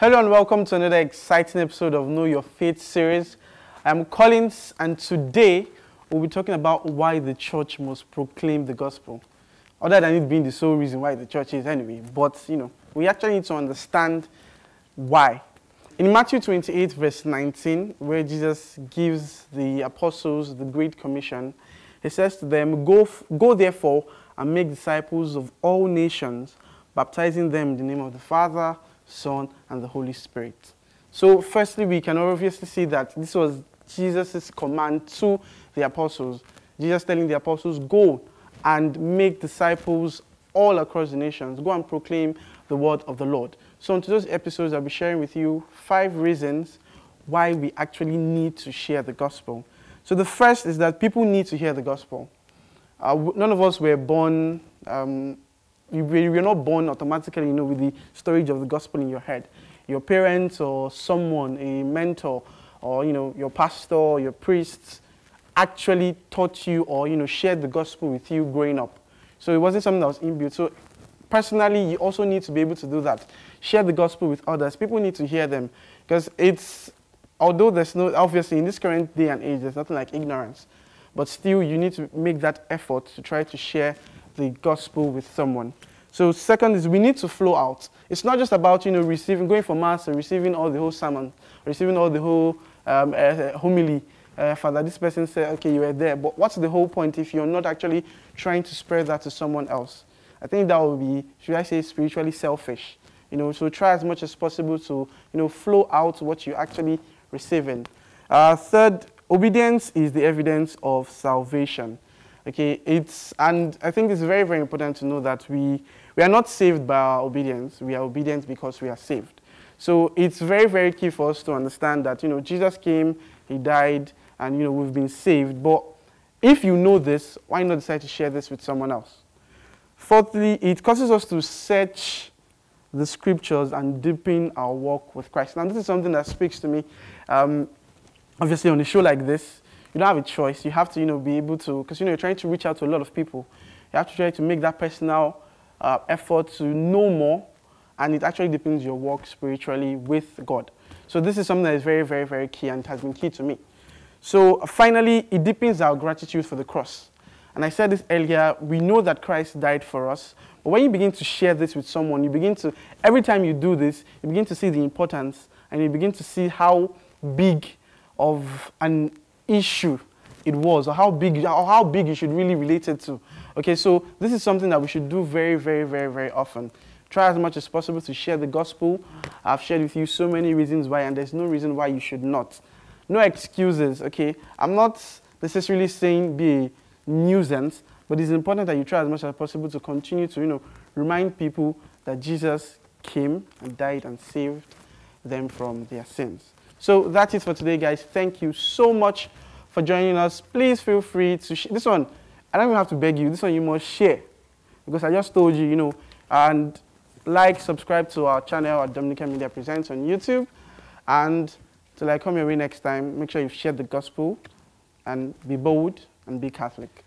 Hello and welcome to another exciting episode of Know Your Faith series. I'm Collins, and today we'll be talking about why the church must proclaim the gospel. Other than it being the sole reason why the church is anyway, but we actually need to understand why. In Matthew 28 verse 19, where Jesus gives the apostles the Great Commission, he says to them, Go therefore and make disciples of all nations, baptizing them in the name of the Father, Son, and the Holy Spirit. So firstly, we can obviously see that this was Jesus' command to the apostles. Jesus telling the apostles, go and make disciples all across the nations. Go and proclaim the word of the Lord. So in today's episodes, I'll be sharing with you 5 reasons why we actually need to share the gospel. So the first is that people need to hear the gospel. None of us were born, we're not born automatically, with the storage of the gospel in your head. Your parents or someone, a mentor, or, your pastor, your priests, actually taught you or, shared the gospel with you growing up. So it wasn't something that was inbuilt. So personally, you also need to be able to do that. Share the gospel with others. People need to hear them. Because although there's no, obviously in this current day and age, there's nothing like ignorance. But still, you need to make that effort to try to share the gospel with someone. So second is we need to flow out. It's not just about, going for mass and receiving all the whole sermon, receiving all the whole homily. Father, this person said, okay, you were there. But what's the whole point if you're not actually trying to spread that to someone else? I think that would be, should I say, spiritually selfish. So try as much as possible to, flow out what you're actually receiving. Third, obedience is the evidence of salvation. Okay, and I think it's very, very important to know that we are not saved by our obedience. We are obedient because we are saved. So it's very, very key for us to understand that, Jesus came, he died, and, we've been saved. But if you know this, why not decide to share this with someone else? Fourthly, it causes us to search the scriptures and deepen our walk with Christ. Now, this is something that speaks to me. Obviously, on a show like this, you don't have a choice. You have to, be able to, because, you're trying to reach out to a lot of people. You have to try to make that personal effort to know more, and it actually deepens your walk spiritually with God. So this is something that is very, very, very key, and it has been key to me. So finally, it deepens our gratitude for the cross. And I said this earlier, we know that Christ died for us, but when you begin to share this with someone, you begin to, every time you do this, you begin to see the importance, and you begin to see how big of an issue it was, or how big you should really relate it to. Okay, so this is something that we should do very, very, very, very often. Try as much as possible to share the gospel. I've shared with you so many reasons why, and there's no reason why you should not. No excuses, okay? I'm not necessarily saying be a nuisance, but it's important that you try as much as possible to continue to, remind people that Jesus came and died and saved them from their sins. So that's it for today, guys. Thank you so much for joining us. Please feel free to share. This one, I don't even have to beg you. This one you must share, because I just told you, and like, subscribe to our channel at Dominican Media Presents on YouTube. And till I come your way next time, make sure you've shared the gospel and be bold and be Catholic.